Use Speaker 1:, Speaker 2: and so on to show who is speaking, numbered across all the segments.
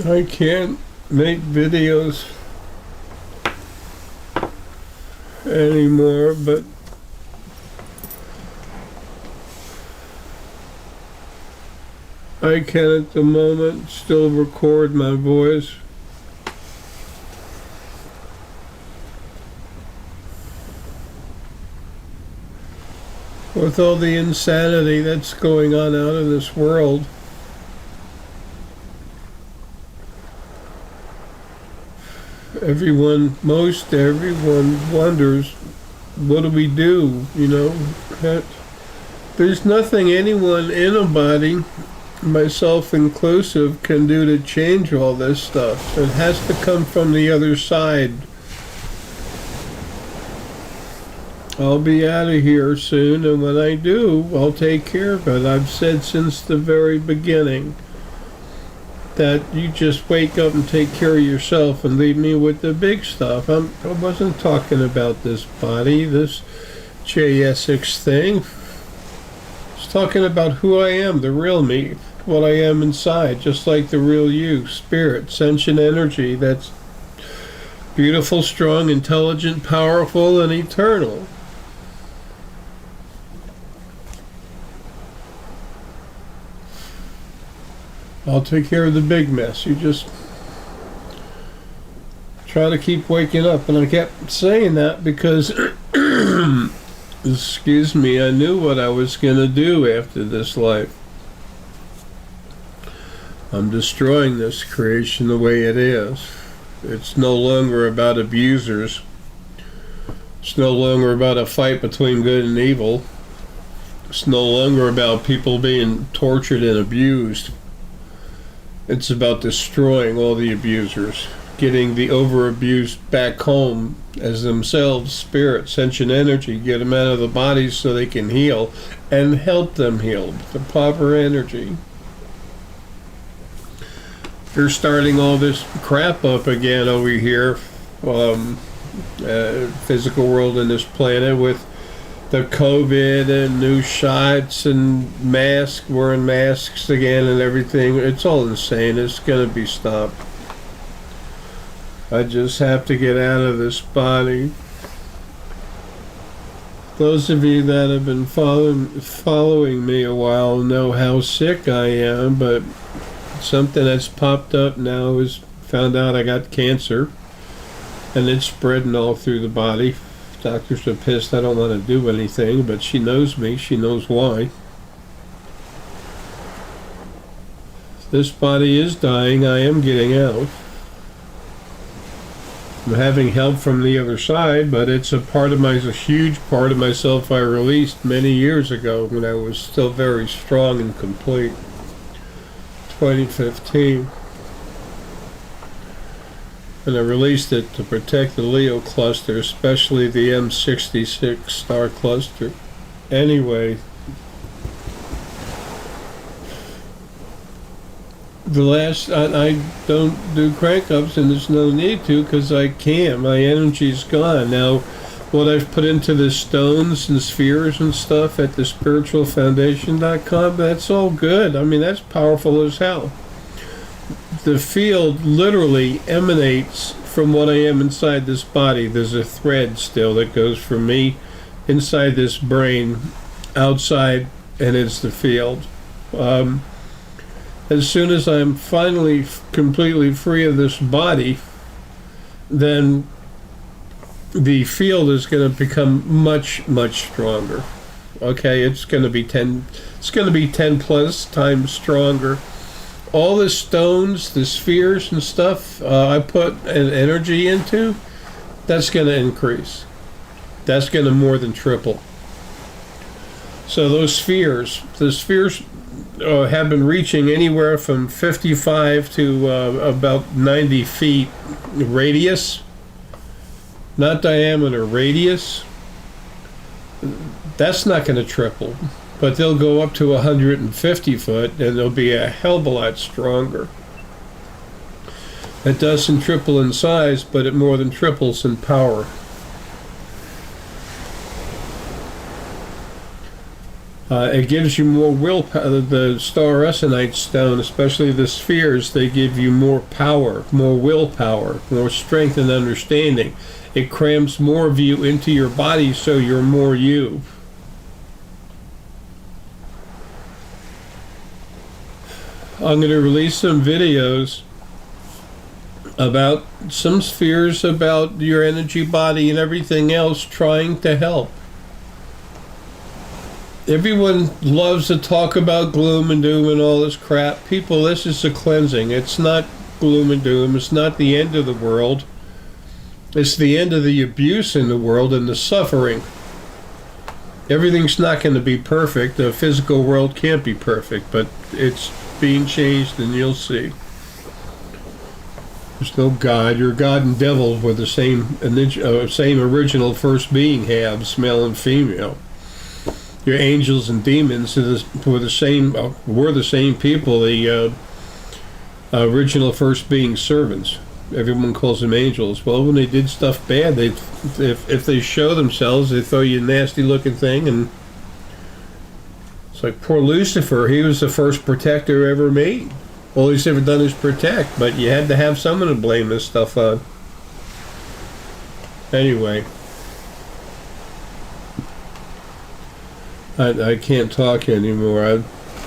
Speaker 1: I can't make videos anymore, but I can at the moment still record my voice. With all the insanity that's going on out in this world, most everyone wonders, what do we do, There's nothing anyone in a body, myself inclusive, can do to change all this stuff. It has to come from the other side. I'll be out of here soon, and when I do, I'll take care of it. I've said since the very beginning that you just wake up and take care of yourself and leave me with the big stuff. I wasn't talking about this body, this JSX thing. I was talking about who I am, the real me, what I am inside, just like the real you, spirit, sentient energy that's beautiful, strong, intelligent, powerful, and eternal. I'll take care of the big mess. You just try to keep waking up. And I kept saying that because, excuse me, I knew what I was going to do after this life. I'm destroying this creation the way it is. It's no longer about abusers. It's no longer about a fight between good and evil. It's no longer about people being tortured and abused. It's about destroying all the abusers, getting the over-abused back home as themselves, spirit, sentient energy, get them out of the bodies so they can heal and help them heal with the proper energy. They're starting all this crap up again over here, physical world in this planet with the COVID and new shots and wearing masks again and everything. It's all insane. It's going to be stopped. I just have to get out of this body. Those of you that have been following me a while know how sick I am, but something that's popped up now is found out I got cancer, and it's spreading all through the body. Doctors are pissed I don't want to do anything, but she knows me. She knows why. This body is dying. I am getting out. I'm having help from the other side, but it's a huge part of myself I released many years ago when I was still very strong and complete. 2015. And I released it to protect the Leo cluster, especially the M66 star cluster. Anyway, I don't do crank-ups, and there's no need to because I can't. My energy's gone. Now, what I've put into the stones and spheres and stuff at the spiritualfoundation.com, that's all good. I mean, that's powerful as hell. The field literally emanates from what I am inside this body. There's a thread still that goes from me inside this brain outside, and it's the field. As soon as I'm finally completely free of this body, then the field is going to become much, much stronger. Okay, it's going to be 10 plus times stronger. All the stones, the spheres and stuff I put an energy into, that's going to increase. That's going to more than triple. So the spheres have been reaching anywhere from 55 to about 90 feet radius. Not diameter, radius. That's not going to triple. But they'll go up to 150 foot, and they'll be a hell of a lot stronger. It doesn't triple in size, but it more than triples in power. It gives you more willpower. The star Essonite stone, especially the spheres, they give you more power, more willpower, more strength and understanding. It crams more of you into your body, so you're more you. I'm going to release some videos about some spheres, about your energy body and everything else, trying to help. Everyone loves to talk about gloom and doom and all this crap. People, this is a cleansing. It's not gloom and doom. It's not the end of the world. It's the end of the abuse in the world and the suffering. Everything's not going to be perfect. The physical world can't be perfect, but it's being changed, and you'll see. There's no God. Your God and devil were the same original first being halves, male and female. Your angels and demons were the same people. The original first being servants. Everyone calls them angels. Well, when they did stuff bad, if they show themselves, they throw you a nasty looking thing, and it's like poor Lucifer. He was the first protector ever made. All he's ever done is protect, but you had to have someone to blame this stuff on. Anyway, I can't talk anymore.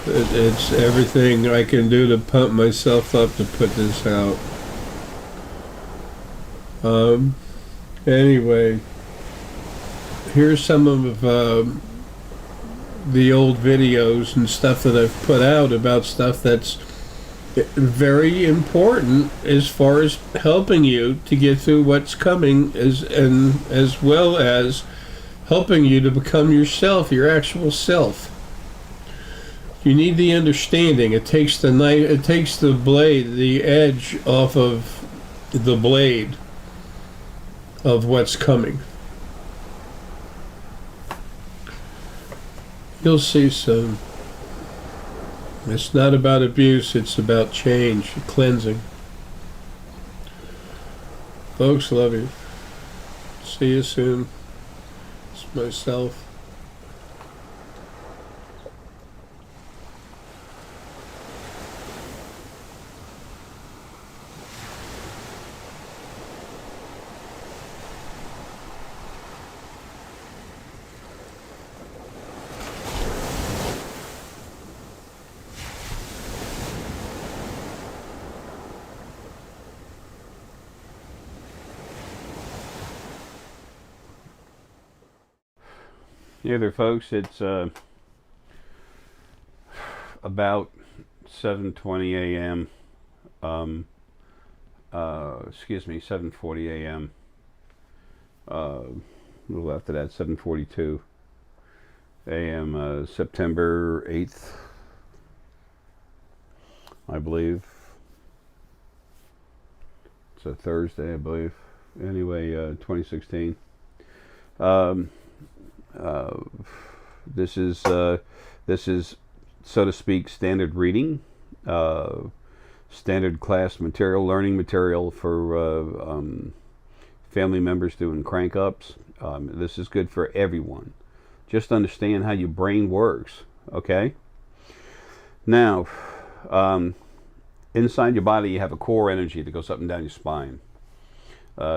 Speaker 1: It's everything I can do to pump myself up to put this out. Anyway, here's some of the old videos and stuff that I've put out about stuff that's very important as far as helping you to get through what's coming, as well as helping you to become yourself, your actual self. You need the understanding. It takes the knife, it takes the blade, the edge off of the blade of what's coming. You'll see soon. It's not about abuse, it's about change, cleansing. Folks, love you. See you soon. It's myself.
Speaker 2: Hey there, folks. It's about 7:20 a.m. 7:40 a.m. A little after that, 7:42 a.m. September 8th, I believe. It's a Thursday, I believe. Anyway, 2016. This is so to speak standard reading, standard class material, learning material for family members doing crank ups. This is good for everyone. Just understand how your brain works. Okay. Now, inside your body, you have a core energy that goes up and down your spine.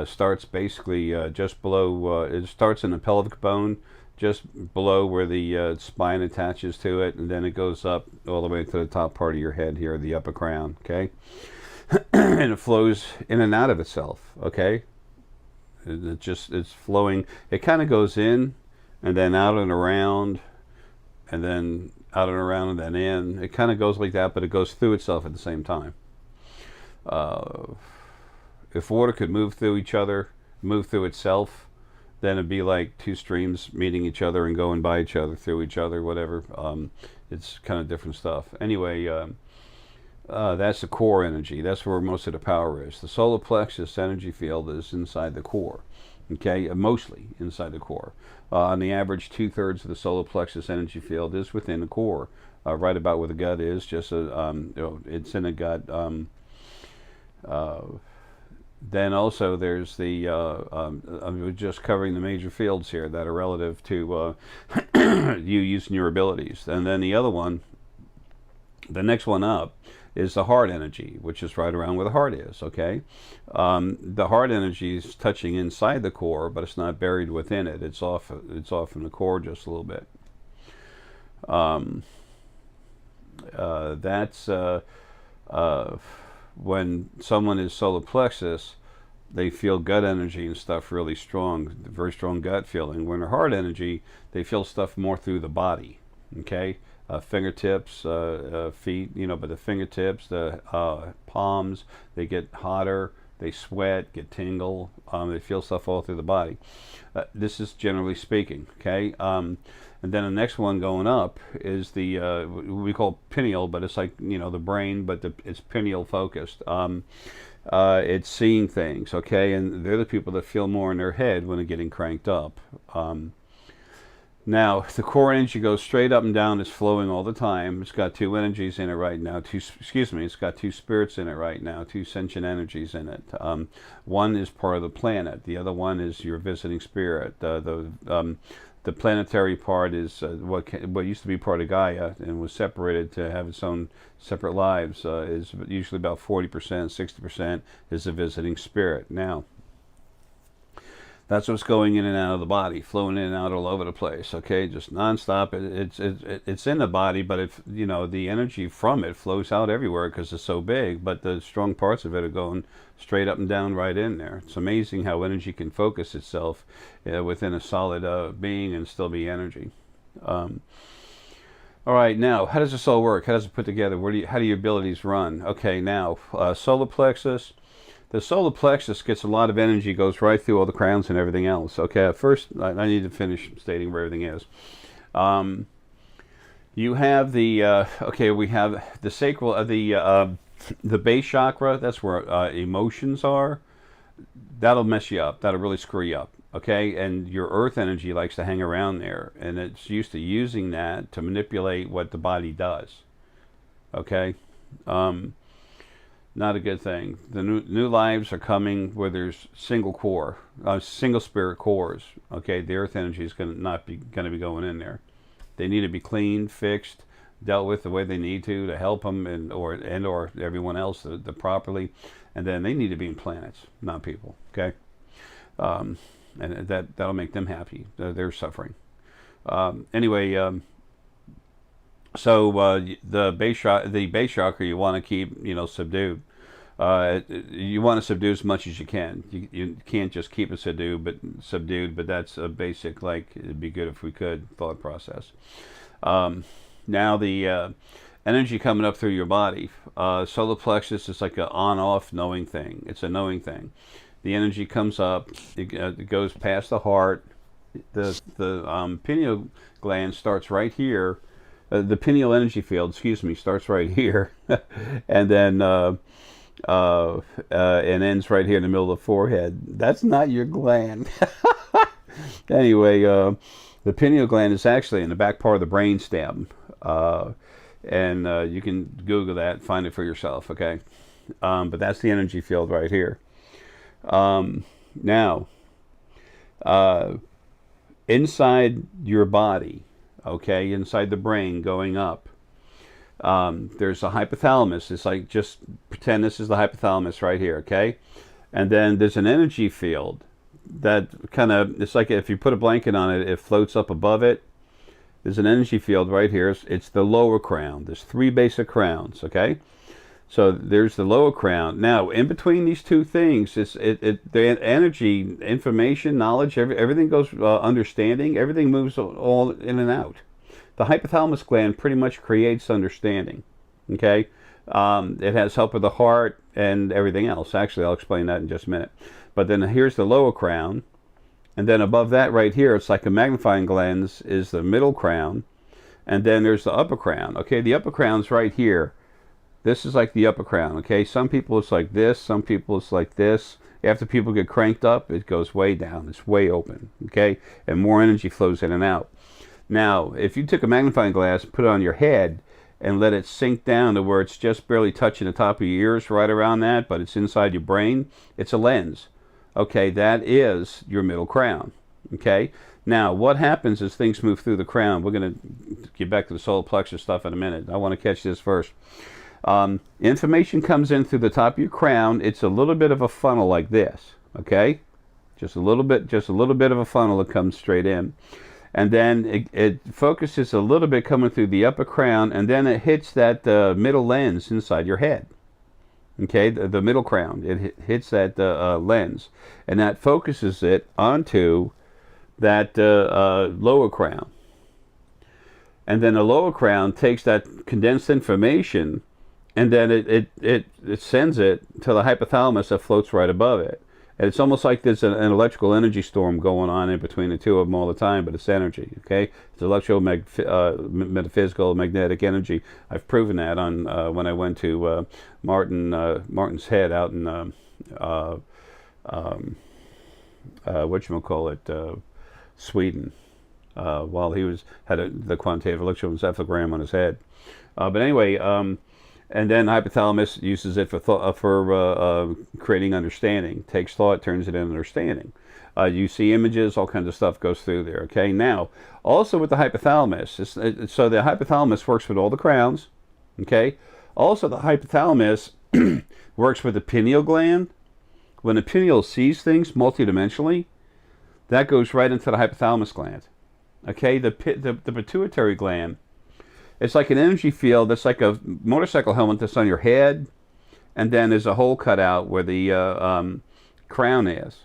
Speaker 2: Starts basically just below. It starts in the pelvic bone, just below where the spine attaches to it, and then it goes up all the way to the top part of your head here, the upper crown, okay? And it flows in and out of itself, okay? It's flowing. It kind of goes in, and then out and around, and then out and around, and then in. It kind of goes like that, but it goes through itself at the same time. If water could move through each other, move through itself, then it'd be like two streams meeting each other and going by each other, through each other, whatever. It's kind of different stuff. Anyway, that's the core energy. That's where most of the power is. The solar plexus energy field is inside the core, okay? Mostly inside the core. On the average, 2/3 of the solar plexus energy field is within the core, right about where the gut is. Just it's in the gut. Then also there's the, I'm just covering the major fields here that are relative to you using your abilities. And then the other one, the next one up, is the heart energy, which is right around where the heart is, okay? The heart energy is touching inside the core, but it's not buried within it. It's off in the core just a little bit. That's when someone is solar plexus, they feel gut energy and stuff really strong, very strong gut feeling. When they're heart energy, they feel stuff more through the body, okay? Fingertips, feet, but the fingertips, the palms, they get hotter, they sweat, get tingle, they feel stuff all through the body. This is generally speaking, okay? And then the next one going up is the, we call pineal, but it's like, the brain, but it's pineal focused. It's seeing things, okay? And they're the people that feel more in their head when they're getting cranked up. Now, the core energy goes straight up and down. It's flowing all the time. It's got two energies in it right now. It's got two spirits in it right now, two sentient energies in it. One is part of the planet. The other one is your visiting spirit. The planetary part is what used to be part of Gaia and was separated to have its own separate lives. Is usually about 40%, 60% is a visiting spirit. Now, that's what's going in and out of the body, flowing in and out all over the place. Okay, just nonstop. It's in the body, but if the energy from it flows out everywhere because it's so big. But the strong parts of it are going straight up and down right in there. It's amazing how energy can focus itself within a solid being and still be energy. All right, now how does this all work? How does it put together? How do your abilities run? Okay, now solar plexus. The solar plexus gets a lot of energy, goes right through all the crowns and everything else. Okay, first I need to finish stating where everything is. You have the we have the sacral, the base chakra. That's where emotions are. That'll mess you up. That'll really screw you up. Okay, and your earth energy likes to hang around there, and it's used to using that to manipulate what the body does. Okay. Not a good thing. The new lives are coming where there's single spirit cores. Okay, the earth energy is going to be going in there. They need to be cleaned, fixed, dealt with the way they need to help them and or everyone else the properly, and then they need to be in planets, not people. Okay, and that'll make them happy. They're suffering. Anyway. So the base chakra you want to keep subdued. You want to subdue as much as you can. You can't just keep it subdued, but that's a basic, it'd be good if we could, thought process. Now the energy coming up through your body. Solar plexus is like an on-off knowing thing. It's a knowing thing. The energy comes up. It goes past the heart. The pineal gland starts right here. The pineal energy field, starts right here, and then and ends right here in the middle of the forehead. That's not your gland. Anyway, the pineal gland is actually in the back part of the brain stem, and you can Google that, find it for yourself. Okay, but that's the energy field right here. Now, inside your body. Okay, inside the brain going up. There's a hypothalamus. It's like, just pretend this is the hypothalamus right here, okay? And then there's an energy field that it's like if you put a blanket on it, it floats up above it. There's an energy field right here. It's the lower crown. There's 3 basic crowns, okay? So there's the lower crown. Now, in between these two things, the energy, information, knowledge, everything goes, understanding, everything moves all in and out. The hypothalamus gland pretty much creates understanding, okay? It has help with the heart and everything else. Actually, I'll explain that in just a minute. But then here's the lower crown, and then above that right here, it's like a magnifying lens, is the middle crown, and then there's the upper crown. Okay, the upper crown's right here. This is like the upper crown, okay? Some people it's like this, some people it's like this. After people get cranked up, it goes way down. It's way open, okay? And more energy flows in and out. Now, if you took a magnifying glass, put it on your head, and let it sink down to where it's just barely touching the top of your ears, right around that, but it's inside your brain. It's a lens. Okay, that is your middle crown. Okay, now what happens as things move through the crown? We're going to get back to the solar plexus stuff in a minute. I want to catch this first. Information comes in through the top of your crown. It's a little bit of a funnel like this. Okay, just a little bit of a funnel that comes straight in. And then it focuses a little bit coming through the upper crown, and then it hits that middle lens inside your head. Okay, the middle crown. It hits that lens, and that focuses it onto that lower crown. And then the lower crown takes that condensed information, and then it sends it to the hypothalamus that floats right above it. And it's almost like there's an electrical energy storm going on in between the two of them all the time, but it's energy, okay? It's metaphysical, magnetic energy. I've proven that on when I went to Martin's Head out in, Sweden, while he had the quantitative electroencephalogram on his head. But anyway, and then hypothalamus uses it for creating understanding. Takes thought, turns it into understanding. You see images, all kinds of stuff goes through there. Okay, now also with the hypothalamus, so the hypothalamus works with all the crowns. Okay, also the hypothalamus works with the pineal gland. When the pineal sees things multidimensionally, that goes right into the hypothalamus gland. Okay, the pituitary gland. It's like an energy field that's like a motorcycle helmet that's on your head, and then there's a hole cut out where the crown is.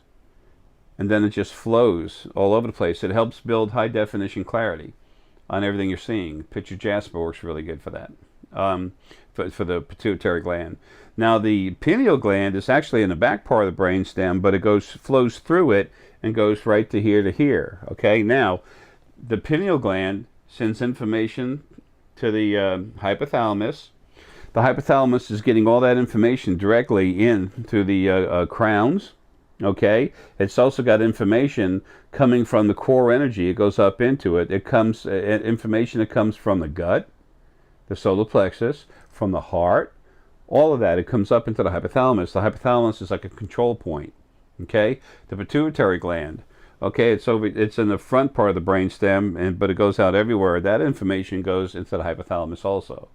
Speaker 2: And then it just flows all over the place. It helps build high definition clarity on everything you're seeing. Picture Jasper works really good for that, for the pituitary gland. Now the pineal gland is actually in the back part of the brainstem, but it flows through it and goes right to here. Okay, now the pineal gland sends information to the hypothalamus. The hypothalamus is getting all that information directly in through the crowns. Okay, it's also got information coming from the core energy. It goes up into it. It comes information that comes from the gut, the solar plexus, from the heart. All of that, it comes up into the hypothalamus. The hypothalamus is like a control point. Okay, the pituitary gland. Okay, it's in the front part of the brainstem, but it goes out everywhere. That information goes into the hypothalamus also.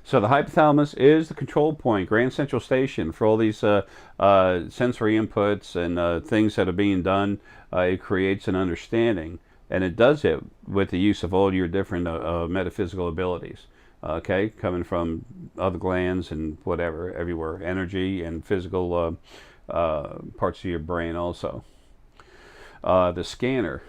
Speaker 2: So the hypothalamus is the control point, grand central station for all these sensory inputs and things that are being done. It creates an understanding, and it does it with the use of all your different metaphysical abilities. Okay, coming from other glands and whatever, everywhere, energy and physical parts of your brain also. The scanner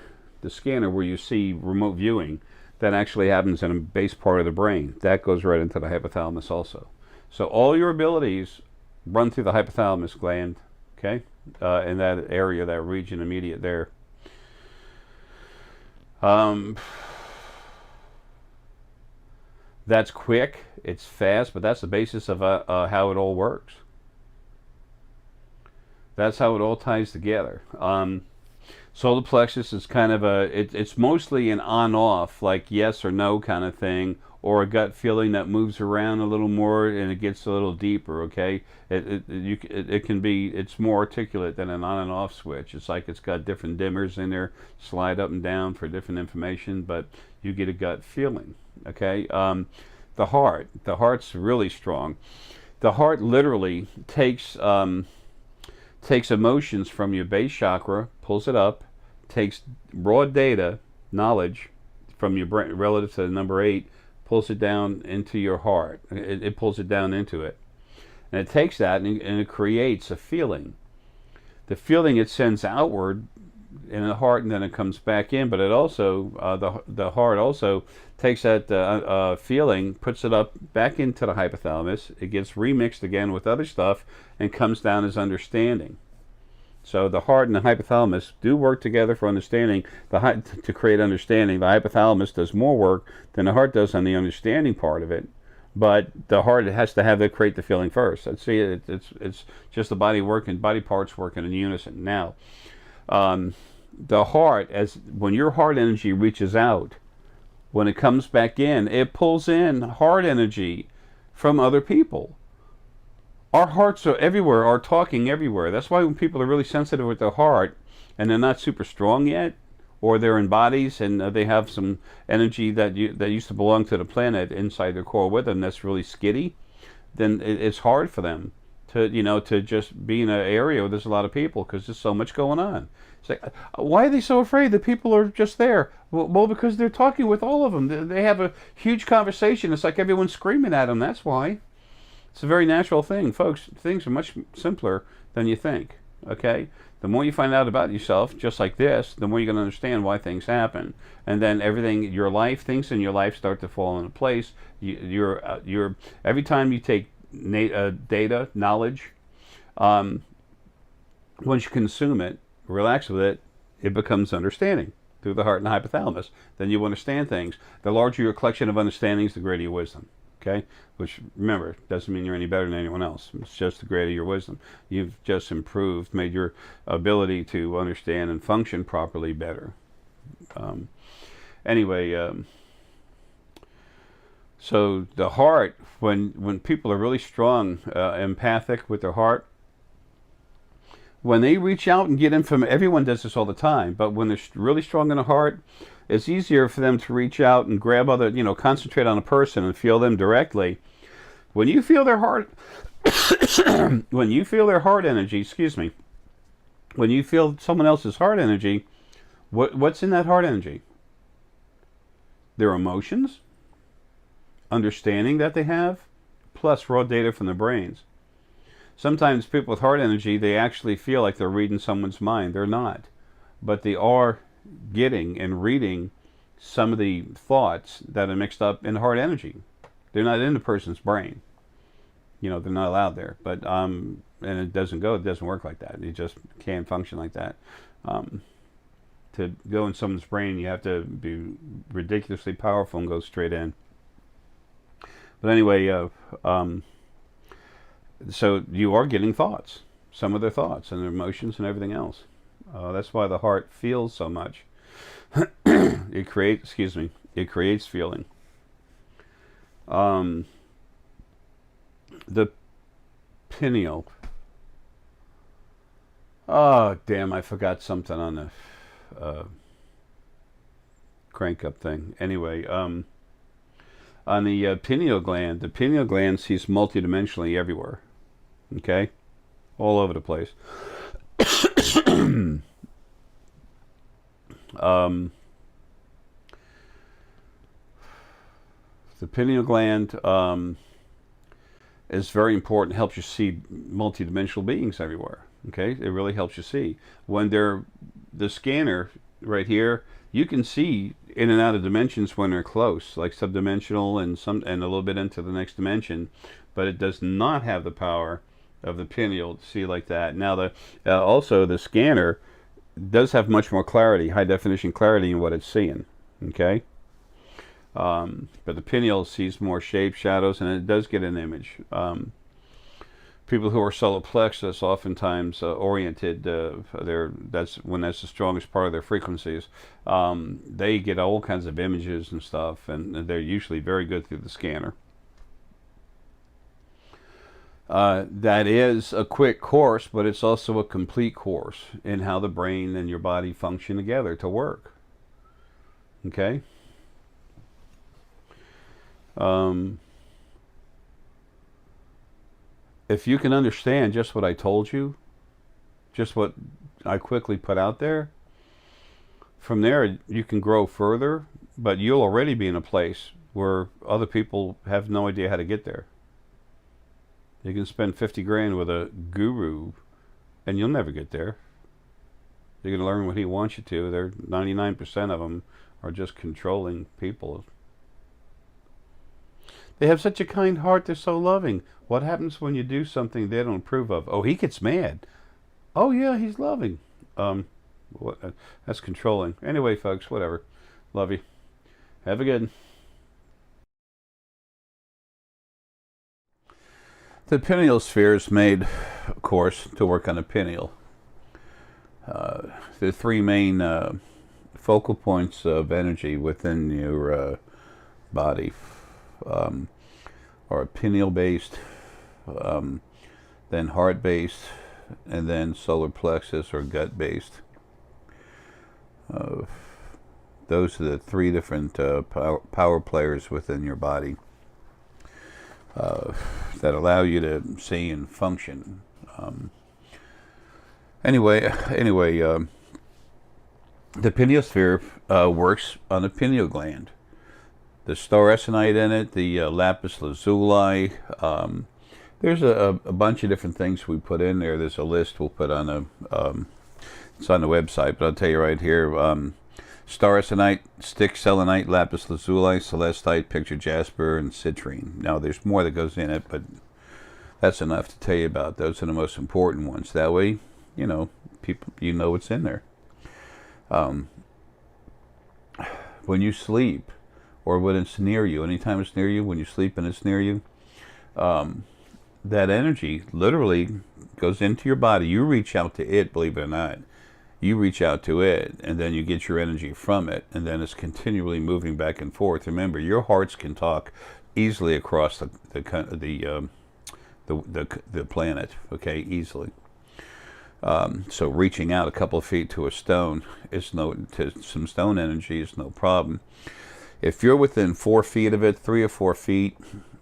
Speaker 2: where you see remote viewing, that actually happens in a base part of the brain. That goes right into the hypothalamus also. So all your abilities run through the hypothalamus gland, okay, in that area, that region immediate there. That's quick, it's fast, but that's the basis of how it all works. That's how it all ties together. Solar plexus is kind of it's mostly an on-off, like yes or no kind of thing, or a gut feeling that moves around a little more and it gets a little deeper. Okay, it's more articulate than an on and off switch. It's like it's got different dimmers in there, slide up and down for different information, but you get a gut feeling. Okay, the heart's really strong. The heart literally takes emotions from your base chakra, pulls it up, takes raw data, knowledge from your brain relative to the number 8, pulls it down into your heart. It pulls it down into it. And it takes that and it creates a feeling. The feeling it sends outward in the heart, and then it comes back in, but it also, the heart also takes that feeling, puts it up back into the hypothalamus. It gets remixed again with other stuff and comes down as understanding. So the heart and the hypothalamus do work together for understanding, to create understanding. The hypothalamus does more work than the heart does on the understanding part of it, but the heart has to have it create the feeling first. Let's see, it's just the body parts working in unison. Now, the heart, when your heart energy reaches out, when it comes back in, it pulls in heart energy from other people. Our hearts are everywhere, are talking everywhere. That's why when people are really sensitive with their heart and they're not super strong yet, or they're in bodies and they have some energy that used to belong to the planet inside their core with them that's really skitty, then it's hard for them to, to just be in an area where there's a lot of people because there's so much going on. It's like, why are they so afraid that people are just there? Well, because they're talking with all of them. They have a huge conversation. It's like everyone's screaming at them. That's why. It's a very natural thing, folks. Things are much simpler than you think. Okay? The more you find out about yourself, just like this, the more you're going to understand why things happen, and then things in your life start to fall into place. Every time you take data, knowledge, once you consume it, relax with it, it becomes understanding through the heart and the hypothalamus. Then you understand things. The larger your collection of understandings, the greater your wisdom. Okay? Which, remember, doesn't mean you're any better than anyone else. It's just the greater your wisdom. You've just improved, made your ability to understand and function properly better. So the heart, when people are really strong, empathic with their heart, when they reach out and get information, everyone does this all the time, but when they're really strong in the heart, it's easier for them to reach out and grab concentrate on a person and feel them directly. When you feel their heart, when you feel their heart energy, when you feel someone else's heart energy, what's in that heart energy? Their emotions, understanding that they have, plus raw data from their brains. Sometimes people with heart energy, they actually feel like they're reading someone's mind. They're not. But they are getting and reading some of the thoughts that are mixed up in heart energy. They're not in the person's brain. They're not allowed there. But and it doesn't work like that. It just can't function like that. To go in someone's brain, you have to be ridiculously powerful and go straight in. But anyway, so you are getting thoughts, some of their thoughts and their emotions and everything else. That's why the heart feels so much. It creates feeling. The pineal. Oh, damn, I forgot something on the crank up thing. Anyway, on the pineal gland sees multidimensionally everywhere. Okay? All over the place. The pineal gland is very important. Helps you see multidimensional beings everywhere. Okay, it really helps you see. When the scanner right here, you can see in and out of dimensions when they're close, like subdimensional and a little bit into the next dimension, but it does not have the power of the pineal to see like that. Now also the scanner does have much more clarity, high definition clarity in what it's seeing. Okay, but the pineal sees more shapes, shadows, and it does get an image. People who are solar plexus oftentimes oriented, that's the strongest part of their frequencies. They get all kinds of images and stuff, and they're usually very good through the scanner. That is a quick course, but it's also a complete course in how the brain and your body function together to work. Okay? If you can understand just what I told you, just what I quickly put out there, from there you can grow further, but you'll already be in a place where other people have no idea how to get there. You can spend 50 grand with a guru and you'll never get there. You're going to learn what he wants you to. 99% of them are just controlling people. They have such a kind heart, they're so loving. What happens when you do something they don't approve of? Oh, he gets mad. Oh yeah, he's loving. That's controlling. Anyway, folks, whatever. Love you. Have a good one. The pineal sphere is made, of course, to work on the pineal. The three main focal points of energy within your body are pineal based, then heart based, and then solar plexus or gut based. Those are the three different power players within your body that allow you to see and function. Anyway, the pineal sphere works on the pineal gland. The star essonite in it, the lapis lazuli. There's a bunch of different things we put in there. There's a list we'll put on it's on the website, but I'll tell you right here. Star essonite, stick selenite, lapis lazuli, celestite, picture jasper, and citrine. Now there's more that goes in it, but that's enough to tell you about. Those are the most important ones. That way, people, what's in there. When you sleep, or when it's near you, anytime it's near you, when you sleep and it's near you, that energy literally goes into your body. You reach out to it, believe it or not. You reach out to it, and then you get your energy from it, and then it's continually moving back and forth. Remember, your hearts can talk easily across the planet. Okay, easily. So reaching out a couple of feet to a stone to some stone energy is no problem. If you're within 4 feet of it, 3 or 4 feet,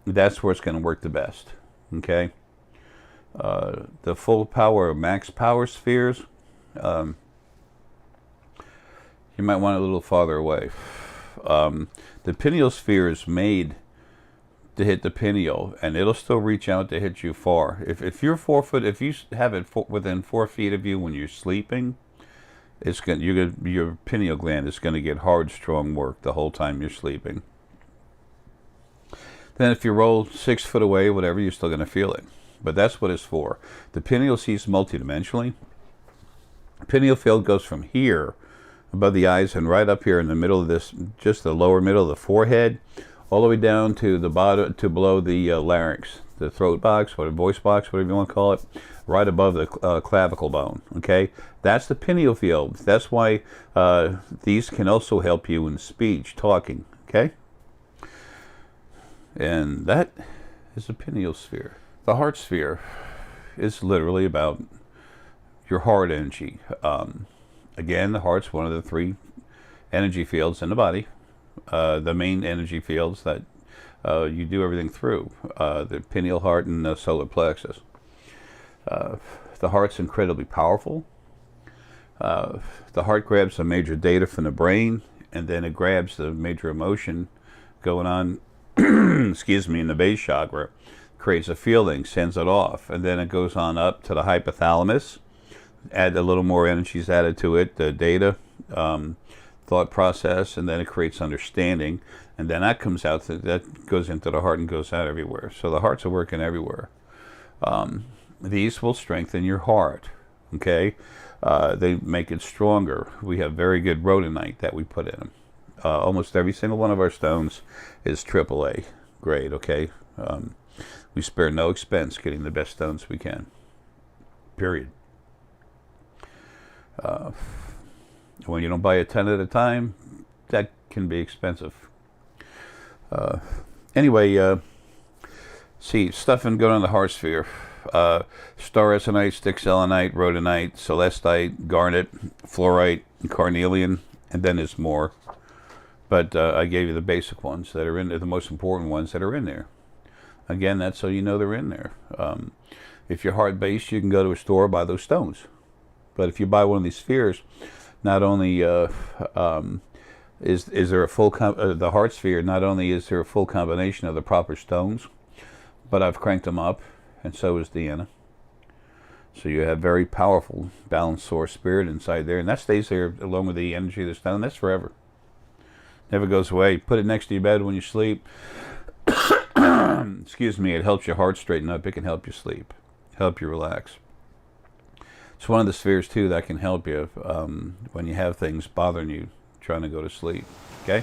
Speaker 2: that's where it's going to work the best. Okay. The full power, max power spheres. You might want it a little farther away. The pineal sphere is made to hit the pineal, and it'll still reach out to hit you far. If you're 4 foot, if you have it within 4 feet of you when you're sleeping, your pineal gland is going to get hard, strong work the whole time you're sleeping. Then if you roll 6 foot away, whatever, you're still going to feel it. But that's what it's for. The pineal sees multidimensionally. Pineal field goes from here, above the eyes, and right up here in the middle of this, just the lower middle of the forehead, all the way down to the bottom, to below the larynx, the throat box, or the voice box, whatever you want to call it, right above the clavicle bone. Okay, that's the pineal field. That's why these can also help you in speech, talking. Okay, and that is the pineal sphere. The heart sphere is literally about your heart energy. Again, the heart's one of the 3 energy fields in the body. The main energy fields that you do everything through. The pineal, heart, and the solar plexus. The heart's incredibly powerful. The heart grabs the major data from the brain, and then it grabs the major emotion going on, excuse me, in the base chakra, creates a feeling, sends it off, and then it goes on up to the hypothalamus. Add a little more energy is added to it, the data, thought process, and then it creates understanding, and then that comes out, that goes into the heart and goes out everywhere. So the hearts are working everywhere. These will strengthen your heart. Okay, they make it stronger. We have very good rhodonite that we put in them. Almost every single one of our stones is AAA grade. Okay, we spare no expense getting the best stones we can. Period. When you don't buy a 10 at a time, that can be expensive. Anyway, see, stuff and going on the heart sphere. Star essonite, stick selenite, rhodonite, celestite, garnet, fluorite, and carnelian, and then there's more. But I gave you the basic ones that are in there, the most important ones that are in there. Again, that's so you know they're in there. If you're heart-based, you can go to a store, buy those stones. But if you buy one of these spheres, not only is there a full the heart sphere, not only is there a full combination of the proper stones, but I've cranked them up, and so is Deanna. So you have very powerful, balanced source spirit inside there, and that stays there along with the energy of the stone. That's forever. Never goes away. Put it next to your bed when you sleep. Excuse me. It helps your heart straighten up. It can help you sleep, help you relax. It's one of the spheres, too, that can help you when you have things bothering you trying to go to sleep. Okay?